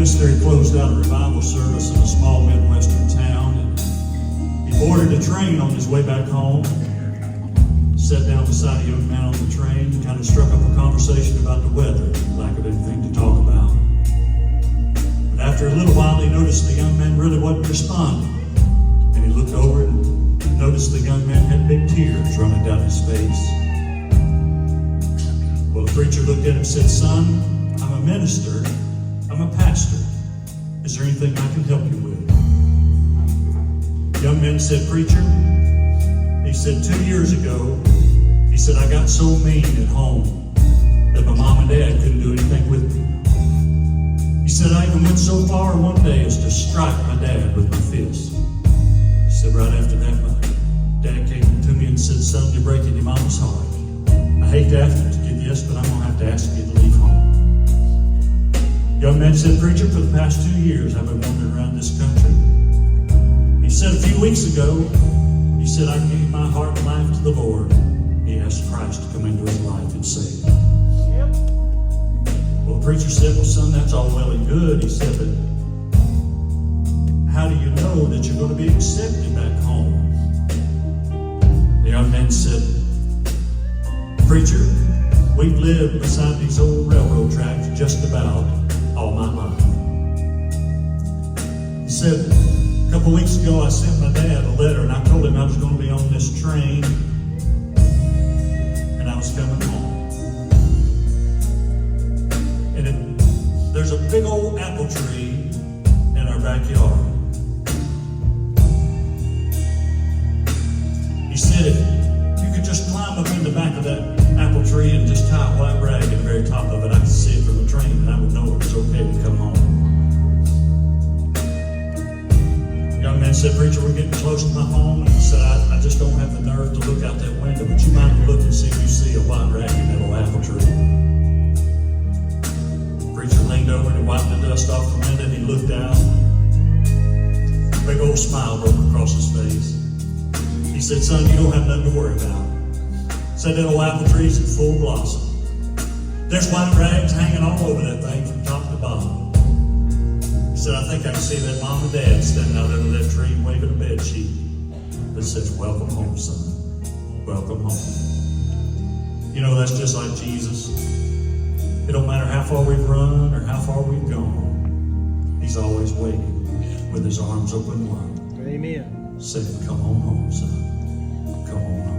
minister had closed out a revival service in a small Midwestern town, and he boarded a train on his way back home. Sat down beside a young man on the train, kind of struck up a conversation about the weather, lack of anything to talk about. But after a little while, he noticed the young man really wasn't responding. And he looked over and noticed the young man had big tears running down his face. Well, the preacher looked at him and said, "Son, I'm a minister. I'm a pastor. Is there anything I can help you with?" The young man said, "Preacher," he said, "2 years ago," he said, "I got so mean at home that my mom and dad couldn't do anything with me. He said, I even went so far one day as to strike my dad with my fist." He said, "Right after that, my dad came to me and said, 'Son, you're breaking your mama's heart. I hate to have to give yes, but I'm going to have to ask you to leave home.'" The young man said, "Preacher, for the past 2 years, I've been wandering around this country." He said, "A few weeks ago," he said, "I gave my heart and life to the Lord." He asked Christ to come into his life and save him. Yep. Well, the preacher said, "Well, son, that's all well and good." He said, "But how do you know that you're going to be accepted back home?" The young man said, "Preacher, we've lived beside these old railroad tracks just about all my life." He said, "A couple weeks ago, I sent my dad a letter, and I told him I was going to be on this train, and I was coming home. And there's a big old apple tree in our backyard. He said, if you could just climb up in the back of that apple tree and just tie a white rag at the very top of it, I could see it from the train, and I would know it was okay to come home." The young man said, "Preacher, we're getting close to my home." And he said, I just don't have the nerve to look out that window, but you might look and see if you see a white rag in that old apple tree." The preacher leaned over and wiped the dust off the window, and he looked out. A big old smile broke across his face. He said, "Son, you don't have nothing to worry about." He said, "That old apple tree's in full blossom. There's white rags hanging all over that thing from top to bottom." He said, "I think I can see that mom and dad standing out under that tree waving a bed sheet that says, 'Welcome home, son. Welcome home.'" You know, that's just like Jesus. It don't matter how far we've run or how far we've gone. He's always waiting with his arms open wide. Amen. Saying, "Come on home, son. Come on home."